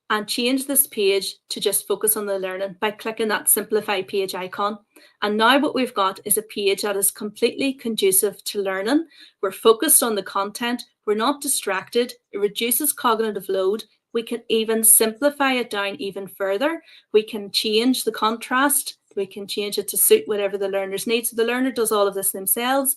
and change this page to just focus on the learning by clicking that simplify page icon. And now what we've got is a page that is completely conducive to learning. We're focused on the content. We're not distracted. It reduces cognitive load. We can even simplify it down even further. We can change the contrast. We can change it to suit whatever the learners need. So the learner does all of this themselves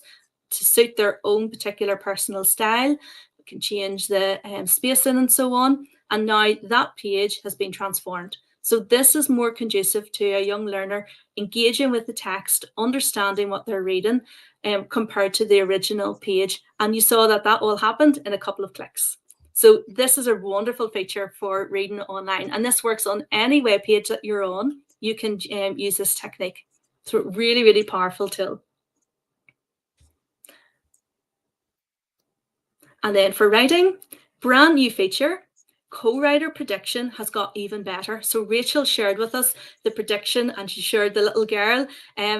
to suit their own particular personal style. We can change the spacing and so on. And now that page has been transformed. So this is more conducive to a young learner engaging with the text, understanding what they're reading, compared to the original page. And you saw that all happened in a couple of clicks. So this is a wonderful feature for reading online. And this works on any web page that you're on. You can use this technique. So really, really powerful tool. And then for writing, brand new feature, co-writer prediction has got even better. So Rachel shared with us the prediction, and she shared the little girl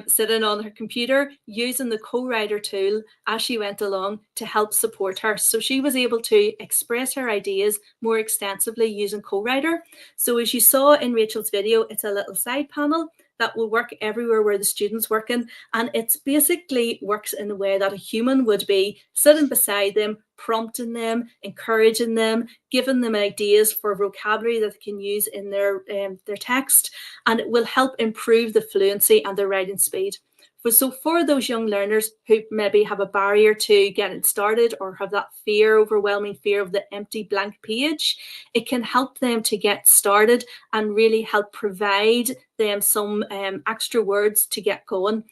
sitting on her computer using the co-writer tool as she went along to help support her. So she was able to express her ideas more extensively using co-writer. So as you saw in Rachel's video, it's a little side panel that will work everywhere where the student's working. And it basically works in the way that a human would be sitting beside them, prompting them, encouraging them, giving them ideas for vocabulary that they can use in their text. And it will help improve the fluency and the writing speed. So for those young learners who maybe have a barrier to getting started or have that overwhelming fear of the empty blank page, it can help them to get started and really help provide them some extra words to get going.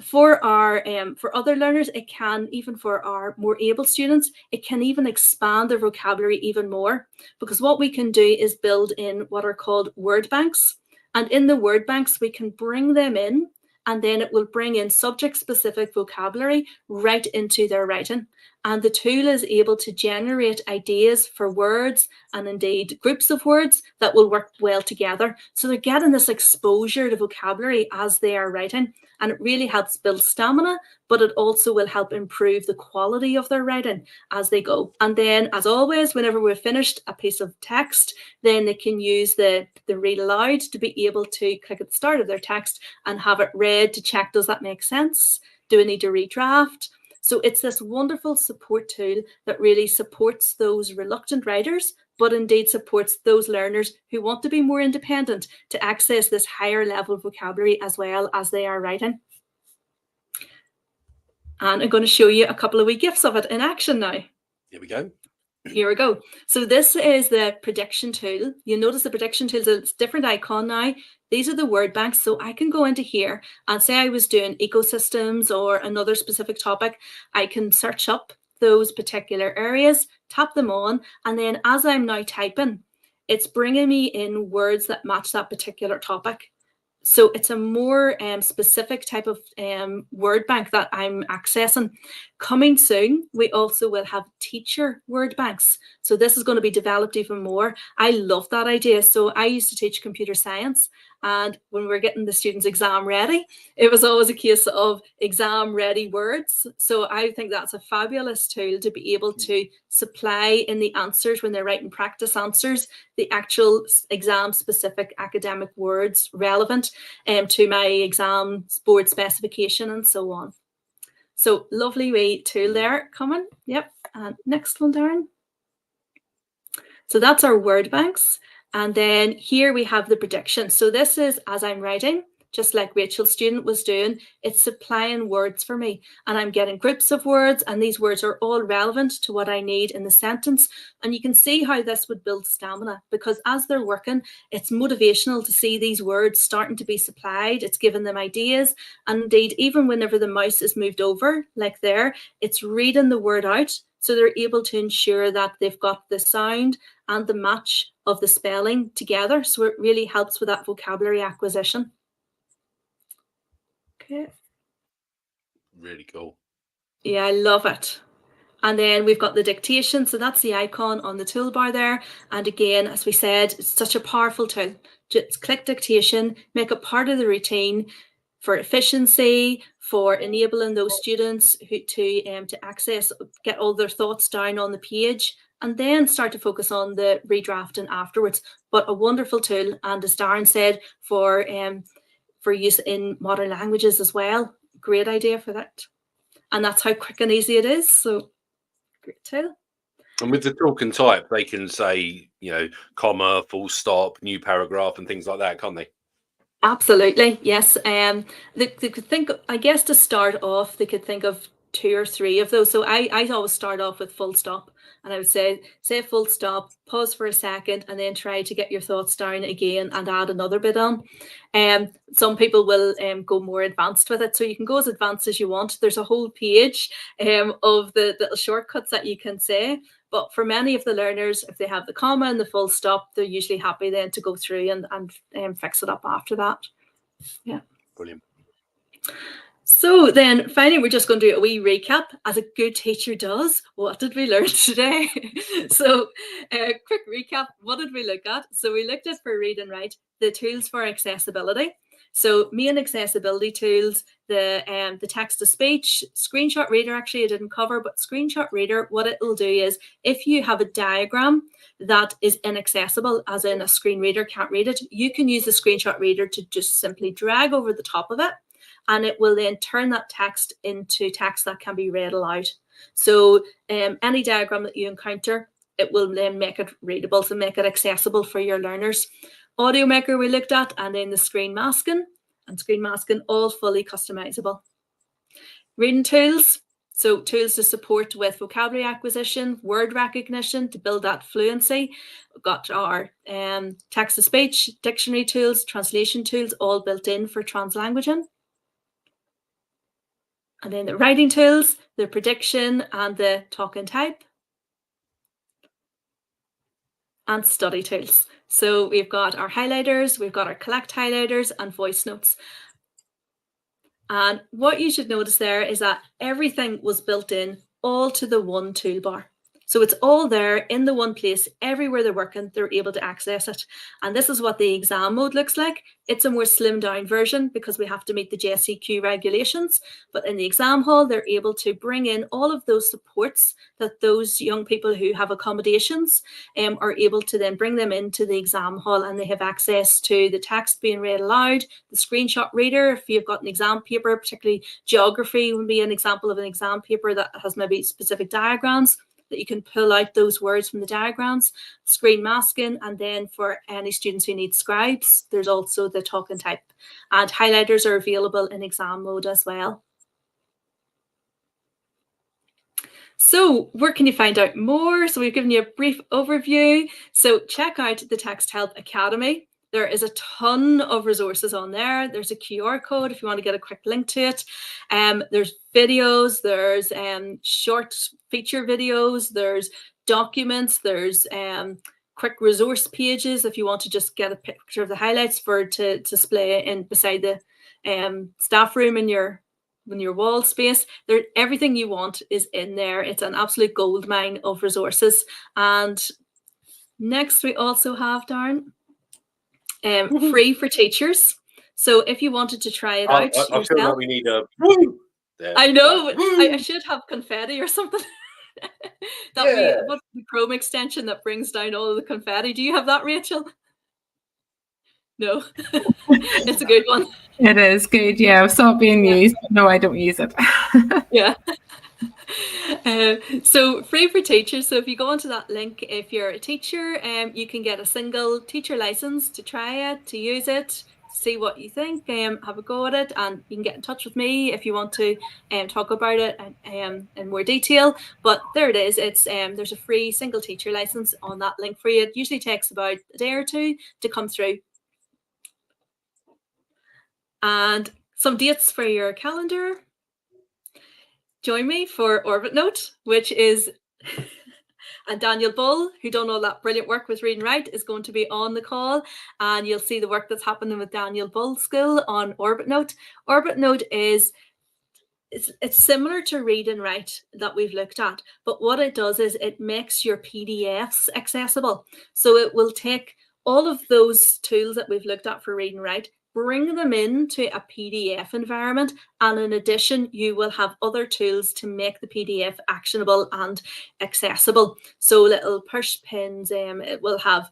For other learners, it can, even for our more able students, it can even expand their vocabulary even more, because what we can do is build in what are called word banks. And in the word banks, we can bring them in, and then it will bring in subject-specific vocabulary right into their writing. And the tool is able to generate ideas for words and indeed groups of words that will work well together. So they're getting this exposure to vocabulary as they are writing. And it really helps build stamina, but it also will help improve the quality of their writing as they go. And then, as always, whenever we've finished a piece of text, then they can use the read aloud to be able to click at the start of their text and have it read to check, does that make sense? Do I need to redraft? So it's this wonderful support tool that really supports those reluctant writers, but indeed supports those learners who want to be more independent to access this higher level vocabulary as well as they are writing. And I'm going to show you a couple of wee gifs of it in action now. Here we go. Here we go. So this is the prediction tool. You'll notice the prediction tool is a different icon now. These are the word banks. So I can go into here and say I was doing ecosystems or another specific topic. I can search up those particular areas, tap them on, and then as I'm now typing, it's bringing me in words that match that particular topic. So it's a more specific type of word bank that I'm accessing. Coming soon, we also will have teacher word banks. So this is going to be developed even more. I love that idea. So I used to teach computer science, and when we were getting the students exam ready, it was always a case of exam ready words. So I think that's a fabulous tool to be able to supply in the answers when they're writing practice answers, the actual exam specific academic words relevant to my exam board specification and so on. So lovely wee tool there coming. Yep. And next one, Darren. So that's our word banks. And then here we have the prediction. So this is as I'm writing. just like Rachel's student was doing. It's supplying words for me, and I'm getting groups of words, and these words are all relevant to what I need in the sentence. And you can see how this would build stamina, because as they're working, it's motivational to see these words starting to be supplied. It's giving them ideas, and indeed, even whenever the mouse is moved over, like there, it's reading the word out, so they're able to ensure that they've got the sound and the match of the spelling together. So it really helps with that vocabulary acquisition. Okay. Really cool. Yeah, I love it. And then we've got the dictation. So that's the icon on the toolbar there. And again, as we said, it's such a powerful tool. Just click dictation, make it part of the routine for efficiency, for enabling those students to access, get all their thoughts down on the page, and then start to focus on the redrafting afterwards. But a wonderful tool, and as Darren said, for use in modern languages as well. Great idea for that. And that's how quick and easy it is. So great tool. And with the talk and type, they can say, you know, comma, full stop, new paragraph, and things like that, can't they? Absolutely, yes. They could think, I guess, to start off, they could think of 2 or 3 of those. So I always start off with full stop, and I would say full stop, pause for a second, and then try to get your thoughts down again and add another bit on. Some people will go more advanced with it, so you can go as advanced as you want. There's a whole page of the little shortcuts that you can say. But for many of the learners, if they have the comma and the full stop, they're usually happy then to go through and fix it up after that. Yeah. Brilliant. So then finally, we're just going to do a wee recap, as a good teacher does. What did we learn today? So quick recap, what did we look at? So we looked at, for read and write, the tools for accessibility. So main accessibility tools, the text-to-speech, screenshot reader, actually I didn't cover, but screenshot reader, what it will do is, if you have a diagram that is inaccessible, as in a screen reader can't read it, you can use the screenshot reader to just simply drag over the top of it, and it will then turn that text into text that can be read aloud. So any diagram that you encounter, it will then make it readable, to make it accessible for your learners. Audio Maker we looked at, and then the screen masking, all fully customizable. Reading tools, so tools to support with vocabulary acquisition, word recognition, to build that fluency. We've got our text-to-speech, dictionary tools, translation tools, all built in for translanguaging. And then the writing tools, the prediction and the talk and type. And study tools. So we've got our highlighters, we've got our collect highlighters and voice notes. And what you should notice there is that everything was built in all to the one toolbar. So it's all there in the one place. Everywhere they're working, they're able to access it. And this is what the exam mode looks like. It's a more slimmed down version because we have to meet the JCQ regulations. But in the exam hall, they're able to bring in all of those supports that those young people who have accommodations are able to then bring them into the exam hall, and they have access to the text being read aloud, the screenshot reader. If you've got an exam paper, particularly geography would be an example of an exam paper that has maybe specific diagrams, that you can pull out those words from the diagrams, screen masking, and then for any students who need scribes, there's also the talk and type. And highlighters are available in exam mode as well. So where can you find out more? So we've given you a brief overview. So check out the Texthelp Academy. There is a ton of resources on there. There's a QR code if you want to get a quick link to it. There's videos, there's short feature videos, there's documents, there's quick resource pages if you want to just get a picture of the highlights to display in beside the staff room in your wall space. Everything you want is in there. It's an absolute goldmine of resources. And next we also have, Darren, free for teachers. So if you wanted to try it out yourself, feel like we need a woo there. I know, I should have confetti or something. That would be what's the Chrome extension that brings down all of the confetti. Do you have that, Rachel? No. It's a good one. It is good, yeah. I saw it being used, but no, I don't use it. Yeah. So free for teachers. So if you go onto that link, if you're a teacher, you can get a single teacher license to try it, to use it. see what you think, have a go at it, and you can get in touch with me if you want to talk about it in more detail. But there it is. It's there's a free single teacher license on that link for you. It usually takes about a day or two to come through. And some dates for your calendar. Join me for Orbit Note, which is and Daniel Bull, who done all that brilliant work with Read and Write, is going to be on the call, and you'll see the work that's happening with Daniel Bull's school on Orbit Note. Orbit Note is it's similar to Read and Write that we've looked at, but what it does is it makes your PDFs accessible. So it will take all of those tools that we've looked at for Read and Write, bring them into a PDF environment, and in addition, you will have other tools to make the PDF actionable and accessible. So little push pins, it will have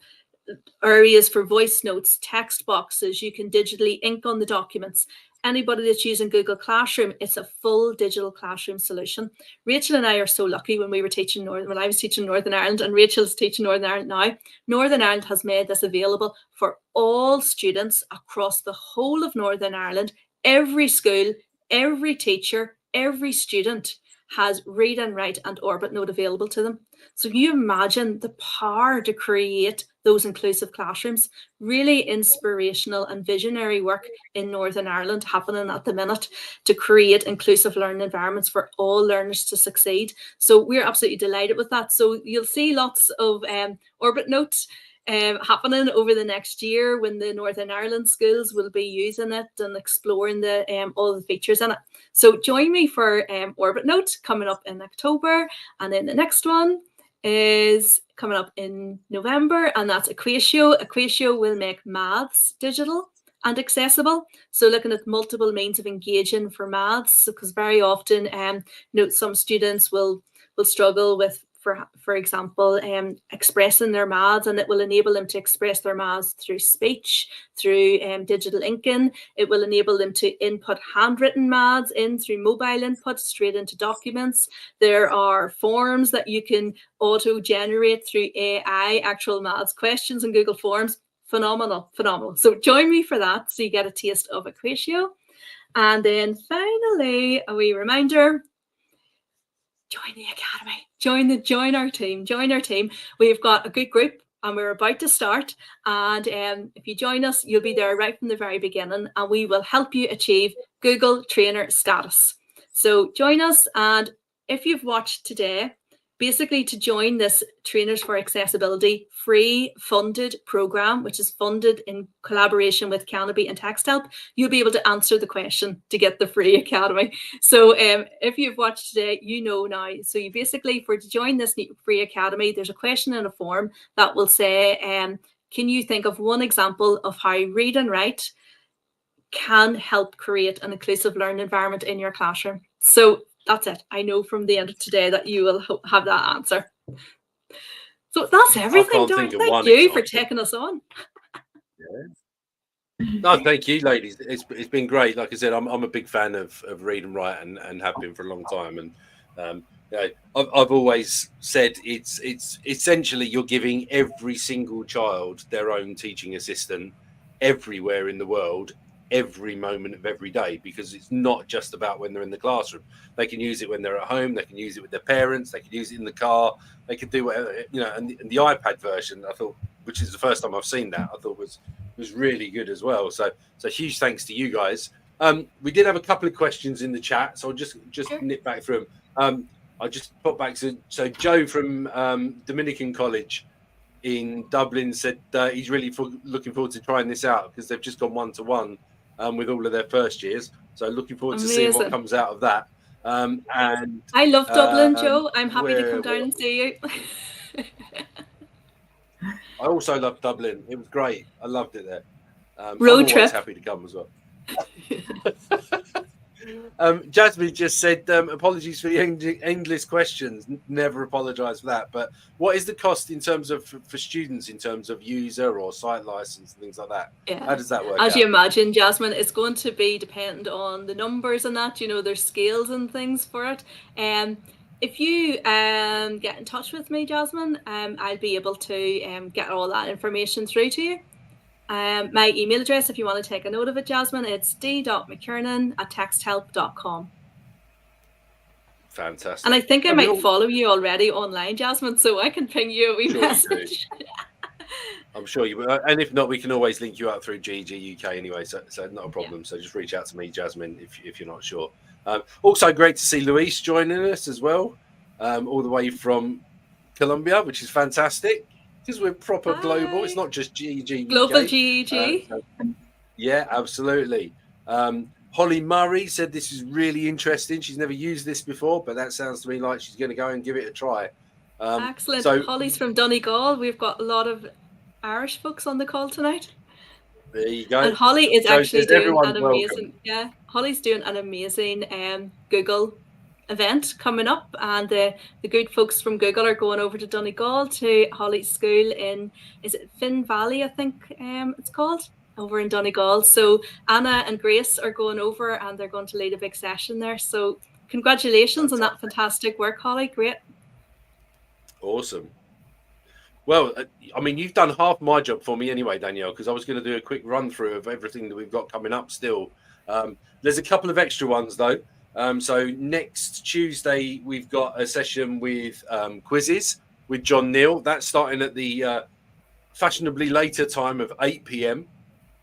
areas for voice notes, text boxes, you can digitally ink on the documents. Anybody that's using Google Classroom, it's a full digital classroom solution. Rachel and I are so lucky when we were teaching when I was teaching Northern Ireland, and Rachel's teaching Northern Ireland now. Northern Ireland has made this available for all students across the whole of Northern Ireland. Every school, every teacher, every student has Read and Write and Orbit Note available to them. So you imagine the power to create those inclusive classrooms. Really inspirational and visionary work in Northern Ireland happening at the minute to create inclusive learning environments for all learners to succeed. So we're absolutely delighted with that. So you'll see lots of Orbit Notes happening over the next year when the Northern Ireland schools will be using it and exploring the all the features in it. So join me for Orbit Note coming up in October, and then the next one is coming up in November, and that's Equatio. Equatio will make maths digital and accessible. So looking at multiple means of engaging for maths, because very often some students will struggle with, for example, expressing their maths, and it will enable them to express their maths through speech, through digital inking. It will enable them to input handwritten maths in through mobile input straight into documents. There are forms that you can auto-generate through AI, actual maths questions in Google Forms. Phenomenal, phenomenal. So join me for that so you get a taste of Equatio. And then finally, a wee reminder, join the academy, join our team. We've got a good group and we're about to start, and if you join us, you'll be there right from the very beginning, and we will help you achieve Google Trainer status. So join us, and if you've watched today, basically to join this Trainers for Accessibility free funded program, which is funded in collaboration with Canopy and Texthelp, you'll be able to answer the question to get the free academy. So if you've watched today, you know now. So you basically, to join this free academy, there's a question in a form that will say, can you think of one example of how Read and Write can help create an inclusive learning environment in your classroom? So that's it. I know from the end of today that you will have that answer. So that's everything, Darren. Thank you for taking us on. Yeah. No, thank you, ladies. It's been great. Like I said, I'm a big fan of Read and Write and have been for a long time. And I've always said it's essentially you're giving every single child their own teaching assistant everywhere in the world, every moment of every day, because it's not just about when they're in the classroom. They can use it when they're at home, they can use it with their parents, they can use it in the car, they can do whatever, and the iPad version, I thought, which is the first time I've seen that, I thought was really good as well. So huge thanks to you guys. We did have a couple of questions in the chat, so I'll just sure. Nip back through them. I just put back to, so Joe from Dominican College in Dublin said he's really looking forward to trying this out because they've just gone one-to-one with all of their first years. So looking forward to seeing what comes out of that. And I love Dublin, Joe. I'm happy to come down and see you. I also love Dublin. It was great. I loved it there. Road trip. Happy to come as well. Jasmine just said apologies for the endless questions. Never apologize for that. But what is the cost in terms of for students in terms of user or site license and things like that? Yeah. How does that work? As you imagine, Jasmine, it's going to be dependent on the numbers and that. There's scales and things for it. If you get in touch with me, Jasmine, I'll be able to get all that information through to you. My email address, if you want to take a note of it, Jasmine, it's d.mckernan@texthelp.com. Fantastic. And I think I And might follow you already online, Jasmine, so I can ping you a wee message. I'm sure you will. And if not, we can always link you up through GEG UK anyway, so not a problem. So just reach out to me, Jasmine, if you're not sure. Also great to see Luis joining us as well, all the way from Colombia, which is fantastic because we're proper global. It's not just GEG UK. Global GEG. Yeah, absolutely. Holly Murray said this is really interesting. She's never used this before, but that sounds to me like she's going to go and give it a try. Excellent. So, Holly's from Donegal. We've got a lot of Irish folks on the call tonight. There you go. And Holly is actually doing an amazing. Welcome. Yeah, Holly's doing an amazing Google event coming up, and the good folks from Google are going over to Donegal to Holly's school in, is it Finn Valley, I think it's called, over in Donegal. So Anna and Grace are going over and they're going to lead a big session there. So congratulations on that fantastic work, Holly. Great. Awesome. Well, I mean, you've done half my job for me anyway, Danielle, because I was going to do a quick run through of everything that we've got coming up still. There's a couple of extra ones though. So next Tuesday, we've got a session with quizzes with John Neal. That's starting at the fashionably later time of 8 p.m.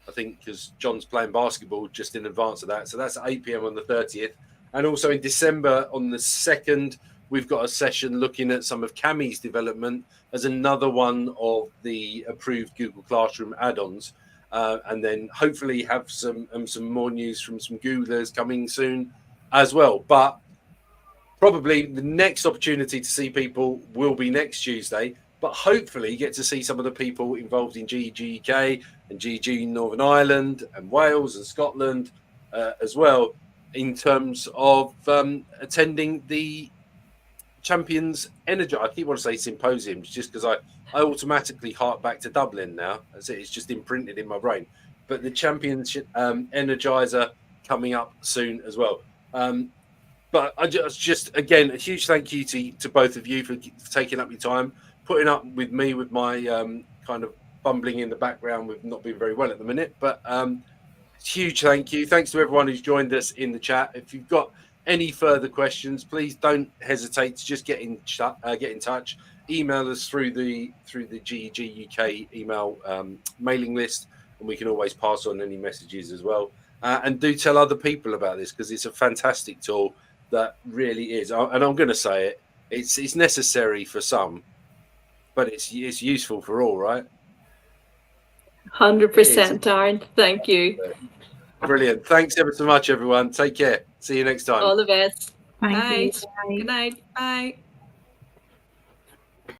I think because John's playing basketball just in advance of that. So that's at 8 p.m. on the 30th. And also in December on the 2nd, we've got a session looking at some of Cammie's development as another one of the approved Google Classroom add-ons. And then hopefully have some more news from some Googlers coming soon as well. But probably the next opportunity to see people will be next Tuesday. But hopefully get to see some of the people involved in GEG UK and GEG Northern Ireland and Wales and Scotland as well, in terms of attending the Champions Energy. I keep wanting to say symposiums just because I automatically hark back to Dublin now. It's just imprinted in my brain. But the Champions Energizer coming up soon as well. But I just again, a huge thank you to both of you for taking up your time, putting up with me with my kind of bumbling in the background with not being very well at the minute. But huge thank you. Thanks to everyone who's joined us in the chat. If you've got any further questions, please don't hesitate to just get in touch. Email us through the GEG UK email mailing list, and we can always pass on any messages as well. And do tell other people about this because it's a fantastic tool that really is. And I'm going to say it. It's necessary for some, but it's useful for all, right? 100%, Darren. Thank you. Brilliant. Thanks ever so much, everyone. Take care. See you next time. All the best. Thank you. Good night. Bye.